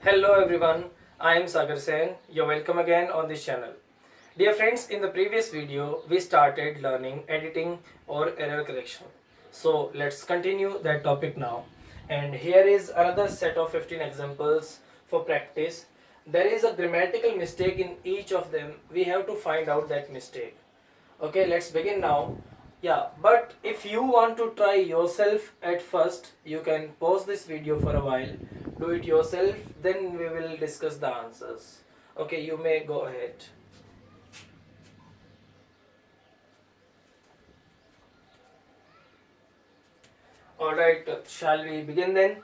Hello everyone, I am Sagar Sen. You're welcome again on this channel. Dear friends, in the previous video we started learning editing or error correction. So let's continue that topic now. And here is another set of 15 examples for practice. There is a grammatical mistake in each of them. We have to find out that mistake. Okay, let's begin now. Yeah, but if you want to try yourself at first, you can pause this video for a while, do it yourself, then we will discuss the answers. Okay, you may go ahead. Alright, shall we begin then?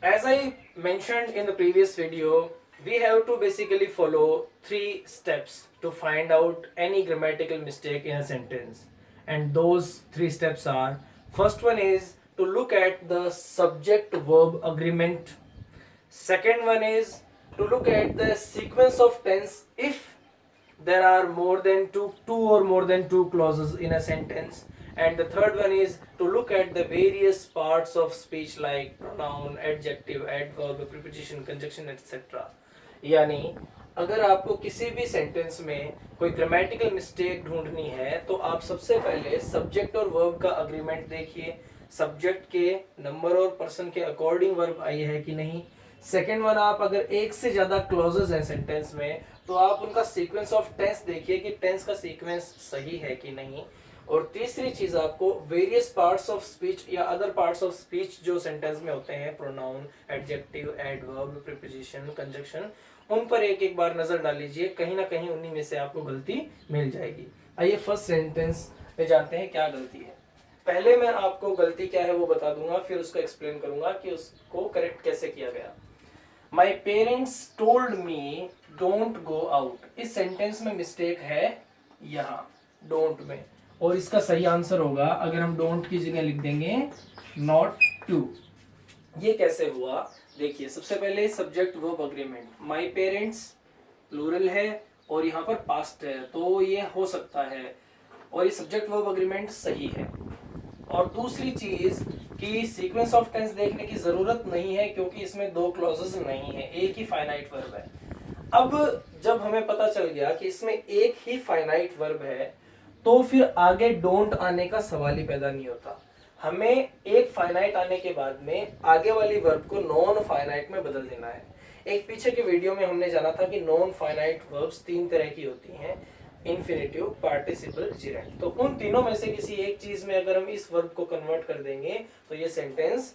As I mentioned in the previous video, we have to basically follow 3 steps to find out any grammatical mistake in a sentence. And those 3 steps are, first one is to look at the subject verb agreement. Second one is to look at the sequence of tense if there are more than two or more than 2 clauses in a sentence. And the third one is to look at the various parts of speech like pronoun, adjective, adverb, preposition, conjunction, etc. यानी अगर आपको किसी भी sentence में कोई grammatical mistake ढूंढनी है तो आप सबसे पहले सब्जेक्ट और वर्ब का अग्रीमेंट देखिए, सब्जेक्ट के नंबर और पर्सन के अकॉर्डिंग वर्ब आई है कि नहीं. सेकेंड वन, आप अगर एक से ज्यादा क्लॉजेस हैं सेंटेंस में तो आप उनका सीक्वेंस ऑफ टेंस देखिए कि टेंस का सीक्वेंस सही है कि नहीं. और तीसरी चीज, आपको वेरियस पार्ट्स ऑफ स्पीच या अदर पार्ट्स ऑफ स्पीच जो सेंटेंस में होते हैं, pronoun, adjective, adverb, preposition, conjunction, उन पर एक एक बार नजर डाल लीजिए, कहीं ना कहीं उन्हीं में से आपको गलती मिल जाएगी. आइए फर्स्ट सेंटेंस में जानते हैं क्या गलती है. पहले मैं आपको गलती क्या है वो बता दूंगा, फिर उसको एक्सप्लेन करूंगा कि उसको करेक्ट कैसे किया गया. My parents told me don't go out. इस सेंटेंस में मिस्टेक है यहाँ डोंट में, और इसका सही आंसर होगा अगर हम डोंट की जगह लिख देंगे नॉट टू. ये कैसे हुआ देखिए. सबसे पहले subject verb agreement, my parents plural है और यहाँ पर पास्ट है तो ये हो सकता है, और ये सब्जेक्ट वर्ब अग्रीमेंट सही है. और दूसरी चीज कि सीक्वेंस ऑफ टेंस देखने की जरूरत नहीं है क्योंकि इसमें 2 क्लॉजेस नहीं है, एक ही फाइनाइट वर्ब है. अब जब हमें पता चल गया कि इसमें एक ही फाइनाइट वर्ब है तो फिर आगे डोंट आने का सवाल ही पैदा नहीं होता. हमें एक फाइनाइट आने के बाद में आगे वाली वर्ब को नॉन फाइनाइट में बदल देना है. एक पीछे के वीडियो में हमने जाना था कि नॉन फाइनाइट वर्ब्स 3 तरह की होती हैं, इन्फिनेटिव, पार्टिसिपल, जिरेंट. तो उन तीनों में से किसी एक चीज में अगर हम इस वर्ब को कन्वर्ट कर देंगे तो ये सेंटेंस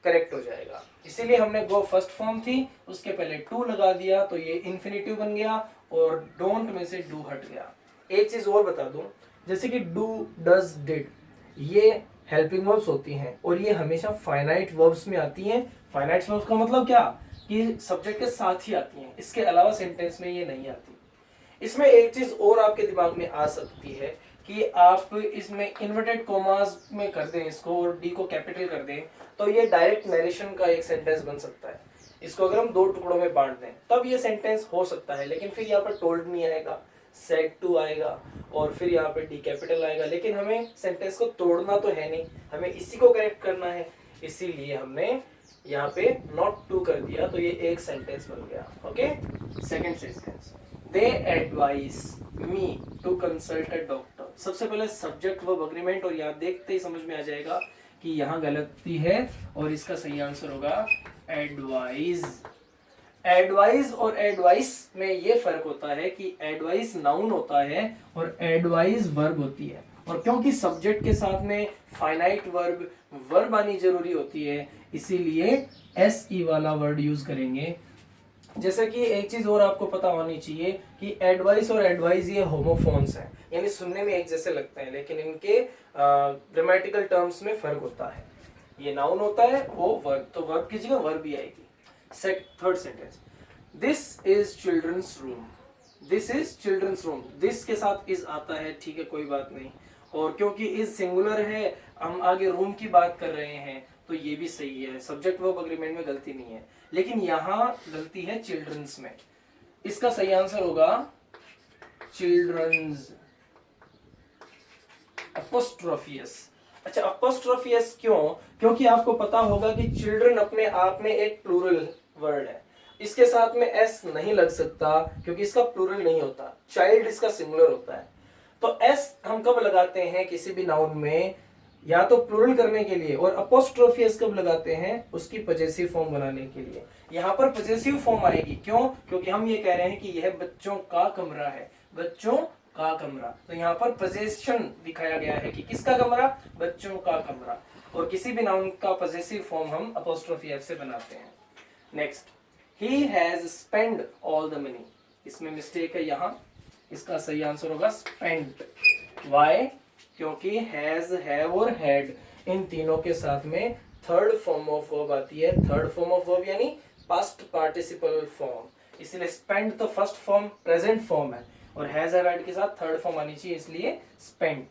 करेक्ट हो जाएगा. इसीलिए हमने गो फर्स्ट फॉर्म थी, उसके पहले टू लगा दिया तो ये इन्फिनेटिव बन गया और डोंट में से डू हट गया. एक चीज और बता दूं, जैसे कि डू, डज, डिड, ये हेल्पिंग वर्ब्स होती हैं और ये हमेशा फाइनाइट वर्ब्स में आती हैं. फाइनाइट वर्ब्स का मतलब क्या कि सब्जेक्ट के साथ ही आती हैं, इसके अलावा सेंटेंस में ये नहीं आती. इसमें एक चीज और आपके दिमाग में आ सकती है कि आप इसमें इन्वर्टेड कॉमास में कर दें इसको और डी को कैपिटल कर दें तो ये डायरेक्ट नरेशन का एक सेंटेंस बन सकता है. इसको अगर हम 2 टुकड़ों में बांट दें तब ये सेंटेंस हो सकता है, लेकिन फिर यहाँ पर टोल्ड नहीं आएगा, सेड टू आएगा और फिर यहाँ पे डी कैपिटल आएगा. लेकिन हमें सेंटेंस को तोड़ना तो है नहीं, हमें इसी को करेक्ट करना है, इसीलिए हमने यहाँ पे नॉट टू कर दिया तो ये एक सेंटेंस बन गया. Okay, second sentence, they advise me to consult a doctor. सबसे पहले सब्जेक्ट वर्ब अग्रीमेंट, और यहाँ देखते ही समझ में आ जाएगा कि यहाँ गलती है और इसका सही आंसर होगा एडवाइज. एडवाइज और एडवाइस में ये फर्क होता है कि एडवाइस नाउन होता है और एडवाइस वर्ब होती है. और क्योंकि सब्जेक्ट के साथ में फाइनाइट वर्ब आनी जरूरी होती है, इसीलिए एस ई वाला वर्ड यूज करेंगे. जैसे कि एक चीज और आपको पता होनी चाहिए कि एडवाइस और एडवाइस ये होमोफोन्स हैं, यानी सुनने में एक जैसे लगते हैं लेकिन इनके ग्रामेटिकल टर्म्स में फर्क होता है. ये नाउन होता है, वो वर्ब, तो वर्ब की जगह वर्ब भी आएगी. Third sentence, this is children's room. This is children's room, this के साथ इज आता है, ठीक है, कोई बात नहीं. और क्योंकि इज सिंगुलर है, हम आगे रूम की बात कर रहे हैं तो ये भी सही है, सब्जेक्ट वर्ब अग्रीमेंट में गलती नहीं है. लेकिन यहाँ गलती है चिल्ड्रंस में. इसका सही आंसर होगा चिल्ड्रंस अपोस्ट्रोफियस. अच्छा, अपोस्ट्रोफी एस क्यों? क्योंकि आपको पता होगा कि चिल्ड्रन अपने आप में एक प्लूरल वर्ड है, इसके साथ में एस नहीं लग सकता क्योंकि इसका प्लूरल नहीं होता, चाइल्ड इसका सिंगुलर होता है। तो एस हम कब लगाते हैं किसी भी नाउन में? या तो प्लूरल करने के लिए, और अपोस्ट्रोफी एस कब लगाते हैं? उसकी पजेसिव फॉर्म बनाने के लिए। यहाँ पर पजेसिव फॉर्म आएगी, क्यों? क्योंकि हम ये कह रहे हैं कि यह बच्चों का कमरा है, बच्चों का कमरा। तो यहाँ पर पोजेशन दिखाया गया है कि किसका कमरा? बच्चों का कमरा। और किसी भी नाउन का पजेसिव फॉर्म हम अपोस्ट्रोफी एफ से बनाते हैं। Next, he has spend all the money. इसमें मिस्टेक है यहाँ, इसका सही आंसर होगा स्पेंट। वाई? क्योंकि हैज, हैव और हैड इन तीनों के साथ में थर्ड फॉर्म ऑफ वर्ब आती है। थर्ड फॉर्म ऑफ वर्ब यानी पास्ट पार्टिसिपल फॉर्म, इसलिए स्पेंट तो फर्स्ट फॉर्म प्रेजेंट फॉर्म है, और हैज हैव हैड के साथ थर्ड फॉर्म आनी चाहिए, इसलिए spent.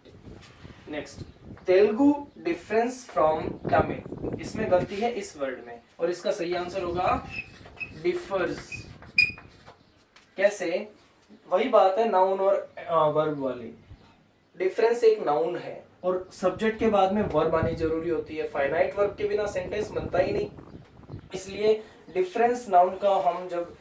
Next, Telugu difference from Tamil. इसमें गलती है इस वर्ड में, और इसका सही आंसर होगा डिफर्स। कैसे? वही बात है नाउन और वर्ब वाली। डिफरेंस एक नाउन है और सब्जेक्ट के बाद में वर्ब आनी जरूरी होती है, फाइनाइट वर्ब के बिना सेंटेंस बनता ही नहीं। इसलिए डिफरेंस नाउन का हम जब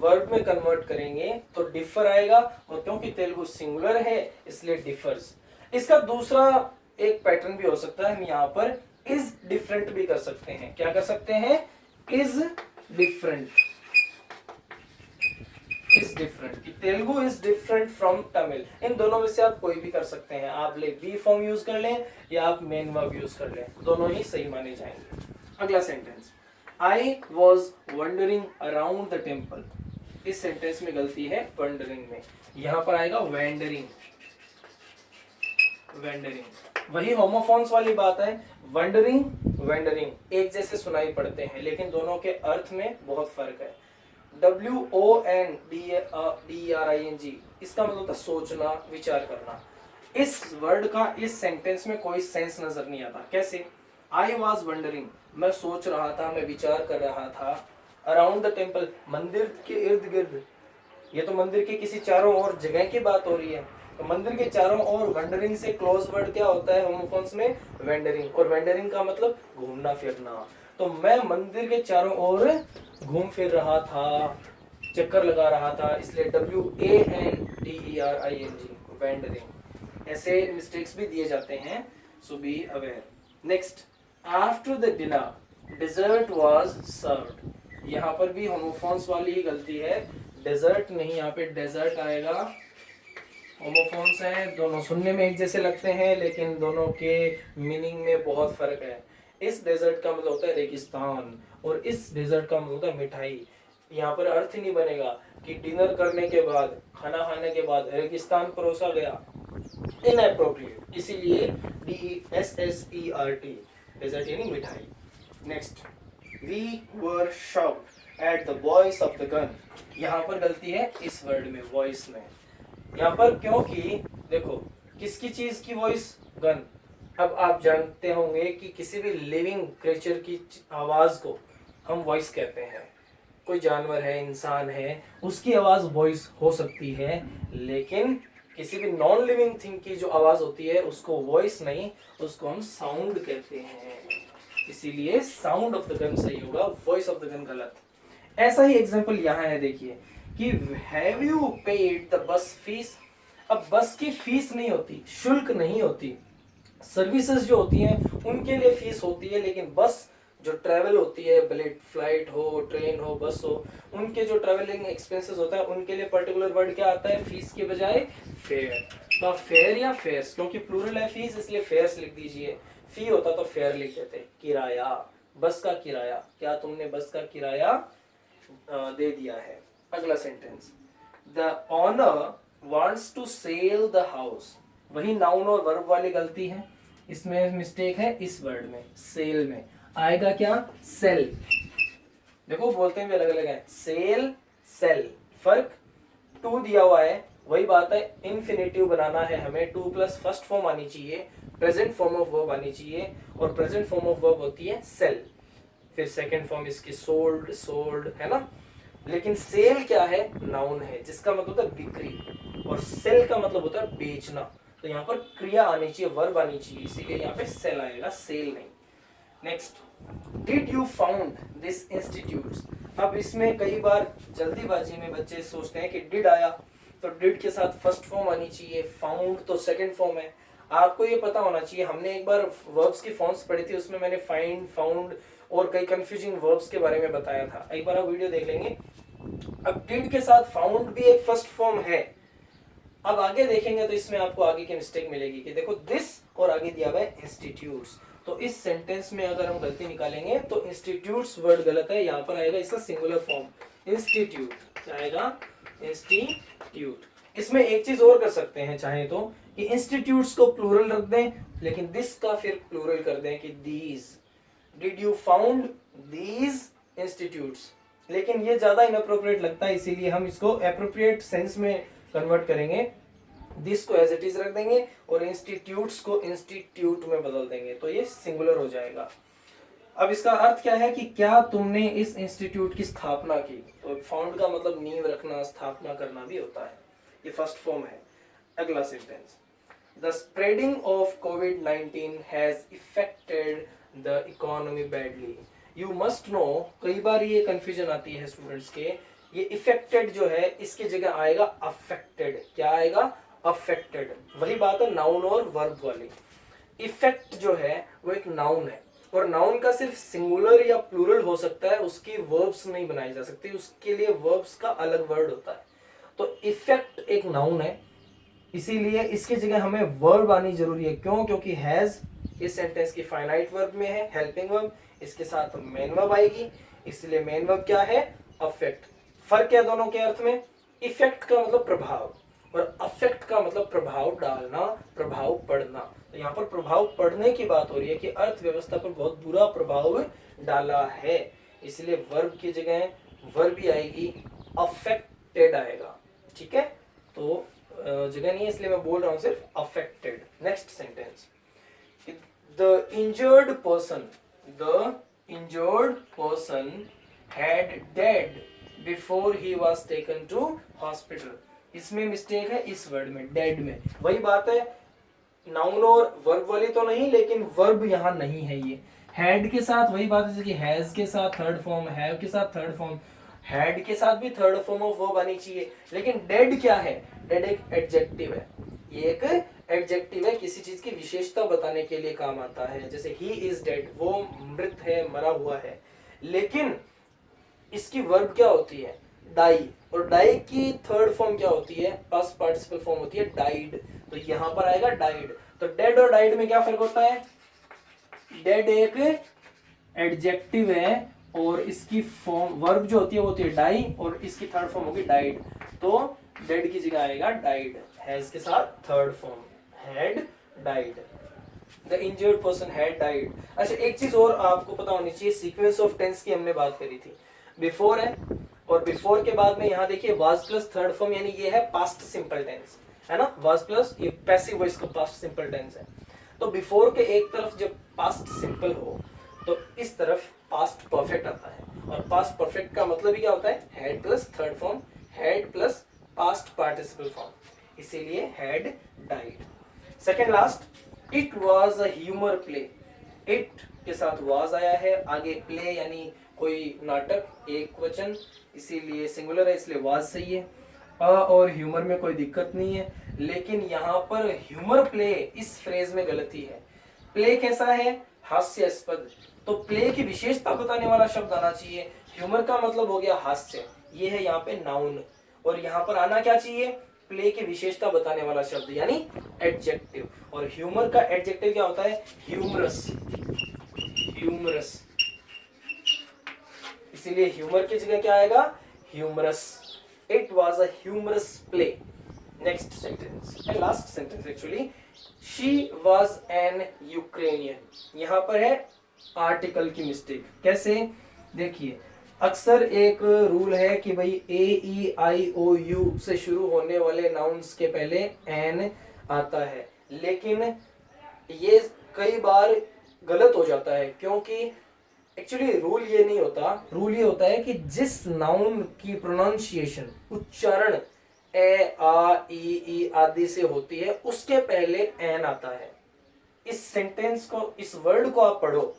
वर्ब में कन्वर्ट करेंगे तो डिफर आएगा, और क्योंकि तेलुगु सिंगुलर है इसलिए डिफर्स। इसका दूसरा एक पैटर्न भी हो सकता है, हम यहाँ पर इज डिफरेंट भी कर सकते हैं। क्या कर सकते हैं? Is different. Is different, Telugu is different from Tamil. इन दोनों में से आप कोई भी कर सकते हैं, आप ले बी फॉर्म यूज कर लें या आप मेन वर्ब यूज कर लें, दोनों ही सही माने जाएंगे। अगला sentence, I was wandering around the temple। इस सेंटेंस में गलती है wandering में, यहाँ पर आएगा wandering। wandering वही होमोफोन्स वाली बात है, wandering wandering एक जैसे सुनाई पड़ते हैं लेकिन दोनों के अर्थ में बहुत फर्क है। WONDERING इसका मतलब था सोचना, विचार करना। इस वर्ड का इस सेंटेंस में कोई सेंस नजर नहीं आता। कैसे? I was wondering, मैं सोच रहा था, मैं विचार कर रहा था। अराउंड द टेम्पल, मंदिर के इर्द गिर्द, ये तो मंदिर के किसी चारों ओर जगह की बात हो रही है, तो मंदिर के चारों ओर वंडरिंग से क्लोज वर्ड क्या होता है होमोफोन्स में? वेंडरिंग। और वेंडरिंग का मतलब घूमना फिरना। तो मैं मंदिर के चारों ओर घूम फिर रहा था, चक्कर लगा रहा था, इसलिए WANDERING वेंडरिंग। ऐसे मिस्टेक्स भी दिए जाते हैं, so be aware. Next, after the dinner dessert was served. यहाँ पर भी होमोफोन्स वाली ही गलती है, डेजर्ट नहीं, यहाँ पे डेजर्ट आएगा। होमोफोन्स हैं, दोनों सुनने में एक जैसे लगते हैं लेकिन दोनों के मीनिंग में बहुत फर्क है। इस डेजर्ट का मतलब होता है रेगिस्तान, और इस डेजर्ट का मतलब होता है मिठाई। यहाँ पर अर्थ ही नहीं बनेगा कि डिनर करने के बाद, खाना खाने के बाद रेगिस्तान परोसा गया, इनएप्रोप्रिएट। इसीलिए DESSERT डेजर्ट यानी मिठाई। Next, we were shocked at the voice of the gun. यहाँ पर गलती है इस वर्ड में, वॉइस में। यहाँ पर क्योंकि देखो किसकी चीज की वॉइस? गन। अब आप जानते होंगे कि किसी भी लिविंग क्रिएचर की आवाज को हम वॉइस कहते हैं। कोई जानवर है, इंसान है, उसकी आवाज वॉइस हो सकती है, लेकिन किसी भी नॉन लिविंग थिंग की जो आवाज होती है उसको वॉइस नहीं, उसको हम साउंड कहते हैं। इसीलिए साउंड ऑफ द गन सही होगा, वॉइस ऑफ द गन गलत। ऐसा ही एग्जांपल यहाँ है, देखिए कि have you paid the bus fees. अब बस की फीस नहीं होती, शुल्क नहीं होती। सर्विसेज जो होती हैं उनके लिए फीस होती है, लेकिन बस जो ट्रैवल होती है, भले फ्लाइट हो, ट्रेन हो, बस हो, उनके जो ट्रैवलिंग एक्सपेंसेस होता है उनके लिए पर्टिकुलर वर्ड क्या आता है? फीस के बजाय फेयर। तो फेयर या फेयर्स, क्योंकि प्लूरल है फीस इसलिए फेयर्स लिख दीजिए। फी होता तो फेयर लिख देते। किराया, बस का किराया, क्या तुमने बस का किराया दे दिया है। अगला sentence, the owner wants to sell the house. वही नाउन और वर्ब वाली गलती है, इसमें मिस्टेक है इस वर्ड में, सेल में आएगा क्या? सेल। देखो बोलते हैं भी अलग अलग है, सेल सेल, फर्क। टू दिया हुआ है, वही बात है, इन्फिनेटिव बनाना है हमें, टू प्लस फर्स्ट फॉर्म आनी चाहिए, प्रेजेंट फॉर्म ऑफ वर्ब आनी चाहिए, और प्रेजेंट फॉर्म ऑफ वर्ब होती है सेल। फिर सेकंड फॉर्म इसकी सोल्ड, सोल्ड है ना। लेकिन सेल क्या है? नाउन है जिसका मतलब होता है बिक्री, और सेल का मतलब होता है बेचना। तो यहाँ पर क्रिया आनी चाहिए, वर्ब आनी चाहिए, इसीलिए यहाँ पे सेल आएगा, सेल नहीं। Next, did you found this institutes. अब इसमें कई बार जल्दीबाजी में बच्चे सोचते हैं कि डिड आया तो डिड के साथ फर्स्ट फॉर्म आनी चाहिए, फाउंड तो सेकंड फॉर्म है। आपको ये पता होना चाहिए, हमने एक बार वर्ब्स की फॉर्म्स पढ़ी थी, उसमें मैंने फाइंड, फाउंड और कई कंफ्यूजिंग वर्ब्स के बारे में बताया था, एक बार आप वीडियो देख लेंगे। अब डिड के साथ फाउंड भी एक फर्स्ट फॉर्म है। अब आगे देखेंगे तो इसमें आपको आगे की मिस्टेक मिलेगी कि देखो दिस और आगे दिया हुआ है इंस्टीट्यूट्स, तो इस सेंटेंस में अगर हम गलती निकालेंगे तो इंस्टीट्यूट्स वर्ड गलत है, यहाँ पर आएगा इसका सिंगुलर फॉर्म इंस्टीट्यूट, क्या आएगा इंस्टीट्यूट। इसमें एक चीज और कर सकते हैं चाहे तो, कि इंस्टीट्यूट्स को प्लूरल रख दें, लेकिन दिस का फिर प्लूरल कर दें कि these, did you found these institutes, लेकिन ये ज्यादा इनअप्रोप्रिएट लगता है, इसीलिए हम इसको एप्रोप्रिएट सेंस में कन्वर्ट करेंगे, दिस को एज इट इज रख देंगे और इंस्टीट्यूट्स को इंस्टीट्यूट में बदल देंगे, तो ये सिंगुलर हो जाएगा। अब इसका अर्थ क्या है कि क्या तुमने इस इंस्टीट्यूट की स्थापना की, तो फाउंड का मतलब नींव रखना, स्थापना करना भी होता है, ये फर्स्ट फॉर्म है। अगला sentence, the spreading of covid has affected the economy badly. You must know, कई बार ये कंफ्यूजन आती है स्टूडेंट्स के, ये इफेक्टेड जो है इसकी जगह आएगा अफेक्टेड, क्या आएगा अफेक्टेड, वही बात है नाउन और वर्ब वाली। इफेक्ट जो है वो एक नाउन है, और नाउन का सिर्फ सिंगुलर या प्लूरल हो सकता है, उसकी वर्ब्स नहीं बनाई जा सकती, उसके लिए वर्ब्स का अलग वर्ड होता है। तो इफेक्ट एक नाउन है, इसीलिए इसकी जगह हमें वर्ब आनी जरूरी है। क्यों? क्योंकि हैज इस सेंटेंस की फाइनाइट वर्ब में है, हेल्पिंग वर्ब, इसके साथ मेन वर्ब आएगी, इसलिए मेन वर्ब क्या है अफेक्ट। फर्क है दोनों के अर्थ में, इफेक्ट का मतलब प्रभाव और अफेक्ट का मतलब प्रभाव डालना, प्रभाव पड़ना। तो यहाँ पर प्रभाव पड़ने की बात हो रही है कि अर्थव्यवस्था पर बहुत बुरा प्रभाव डाला है, इसलिए वर्ब की जगह वर्ब भी आएगी, अफेक्टेड आएगा, ठीक है। तो जगह नहीं है इसलिए मैं बोल रहा हूं सिर्फ affected. Next sentence, the injured person had dead before he was taken to hospital. इसमें मिस्टेक है इस वर्ड में, डेड में, वही बात है नाउन और वर्ब वाली तो नहीं, लेकिन वर्ब यहाँ नहीं है। ये हैड के साथ वही बात है जैसे कि हैज के साथ थर्ड फॉर्म, हैव के साथ थर्ड फॉर्म, हैड के साथ भी थर्ड फॉर्म ऑफ वर्ब आनी चाहिए। लेकिन डेड क्या है? डेड एक एडजेक्टिव है, ये एक एडजेक्टिव है, किसी चीज की विशेषता बताने के लिए काम आता है। जैसे ही इज डेड, वो मृत है, मरा हुआ है। लेकिन इसकी वर्ब क्या होती है? डाई, और डाई की थर्ड फॉर्म क्या होती है? पास्ट पार्टिसिपल फॉर्म होती है डाइड, तो यहां पर आएगा डाइड। तो डेड और डाइड में क्या फर्क होता है? डेड एक एडजेक्टिव है और इसकी फॉर्म वर्ब जो होती है वो होती है डाई, और इसकी थर्ड फॉर्म होगी डाइड, तो डेड की जगह आएगा डाइड, हैज के साथ third form, had died, the injured person had died. अच्छा, एक चीज और आपको पता होनी चाहिए, सीक्वेंस ऑफ टेंस की हमने बात करी थी, बिफोर है और बिफोर के बाद में यहाँ देखिए वाज प्लस थर्ड फॉर्म, यानी ये है पास्ट सिंपल टेंस, है ना, वाज प्लस ये पैसिव वॉइस का पास्ट सिंपल टेंस है। तो बिफोर के एक तरफ जब पास्ट सिंपल हो तो इस तरफ पास्ट परफेक्ट आता है, और पास्ट परफेक्ट का मतलब ही क्या होता है? Had plus third form, had plus past participle form, इसीलिए had died. Second last, it was a humour play, it के साथ वाज आया है, आगे प्ले यानी कोई नाटक, एक वचन, इसीलिए सिंगुलर है, इसलिए वाज सही है। और ह्यूमर में कोई दिक्कत नहीं है, लेकिन यहाँ पर ह्यूमर प्ले इस फ्रेज में गलती है। प्ले कैसा है? हास्यास्पद, तो प्ले की विशेषता बताने वाला शब्द आना चाहिए। ह्यूमर का मतलब हो गया हास्य, ये है यहाँ पे नाउन, और यहाँ पर आना क्या चाहिए? प्ले की विशेषता बताने वाला शब्द यानी एडजेक्टिव, और ह्यूमर का एडजेक्टिव क्या होता है? ह्यूमरस, ह्यूमरस, इसीलिए ह्यूमर की जगह क्या आएगा? Humorous. It was a humorous play. Next sentence and last sentence actually, she was an Ukrainian. यहाँ पर है आर्टिकल की मिस्टेक। कैसे? देखिए, अक्सर एक रूल है कि भाई AEIOU से शुरू होने वाले नाउन्स के पहले एन आता है, लेकिन ये कई बार गलत हो जाता है, क्योंकि एक्चुअली रूल ये नहीं होता। रूल ये होता है कि जिस नाउन की प्रोनाउंसिएशन, उच्चारण ए आ ई आदि से होती है उसके पहले एन आता है। इस सेंटेंस को, इस वर्ड को आप पढ़ो,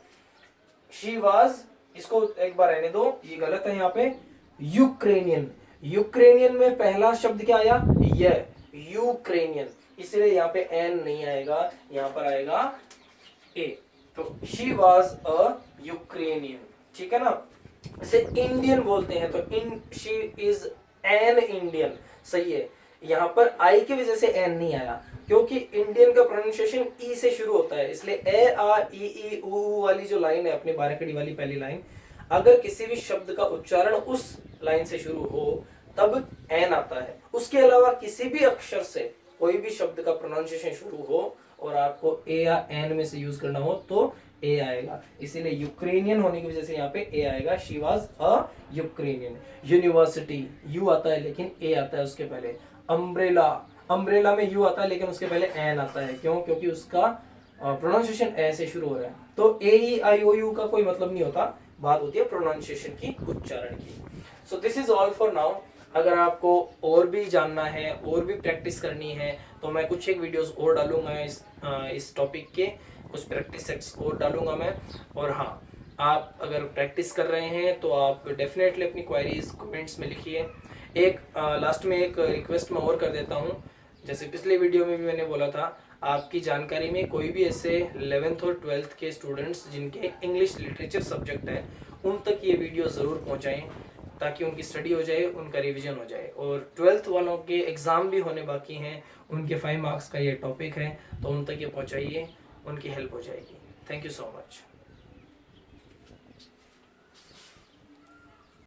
शी वाज, इसको एक बार रहने दो, ये गलत है यहाँ पे, यूक्रेनियन। यूक्रेनियन में पहला शब्द क्या आया, ये, यूक्रेनियन, इसलिए यहाँ पे एन नहीं आएगा, यहाँ पर आएगा ए। तो शी वाज अ यूक्रेनियन, ठीक है ना। इसे इंडियन बोलते हैं, तो in she is an Indian, सही है। यहाँ पर आई की वजह से एन नहीं आया, क्योंकि इंडियन का प्रोनाउंसिएशन ई से शुरू होता है, इसलिए ए आ ई ऊ वाली जो लाइन है अपनी बारहकड़ी वाली पहली लाइन, अगर किसी भी शब्द का उच्चारण उस लाइन से शुरू हो तब एन आता है। उसके अलावा किसी भी अक्षर से कोई भी शब्द का प्रोनाउंसिएशन शुरू हो और आपको ए या एन में से यूज करना हो तो ए आएगा, इसीलिए यूक्रेनियन होने की वजह से यहाँ पे ए आएगा। She was a Ukrainian. University, you आता है लेकिन ए आता है उसके पहले। अम्ब्रेला, अम्ब्रेला में यू आता है लेकिन उसके पहले एन आता है, क्यों, क्योंकि उसका प्रोनाउंसिएशन ए से शुरू हो रहा है। तो ए ई आई ओ यू का कोई मतलब नहीं होता, बात होती है प्रोनाउंसिएशन की, उच्चारण की। So this is all for now. अगर आपको और भी जानना है, और भी प्रैक्टिस करनी है, तो मैं कुछ एक वीडियोस और डालूंगा इस टॉपिक के, कुछ प्रैक्टिस सेट्स और डालूंगा मैं। और हाँ, आप अगर प्रैक्टिस कर रहे हैं तो आप डेफिनेटली अपनी क्वेरीज कमेंट्स में लिखिए। एक लास्ट में एक रिक्वेस्ट मैं और कर देता हूँ, जैसे पिछले वीडियो में भी मैंने बोला था, आपकी जानकारी में कोई भी ऐसे 11th और 12th के स्टूडेंट्स जिनके इंग्लिश लिटरेचर सब्जेक्ट है, उन तक ये वीडियो ज़रूर पहुँचाएँ, ताकि उनकी स्टडी हो जाए, उनका रिवीजन हो जाए। और 12th वालों के एग्ज़ाम भी होने बाकी हैं, उनके 5 मार्क्स का ये टॉपिक है, तो उन तक ये पहुँचाइए, उनकी हेल्प हो जाएगी। Thank you so much.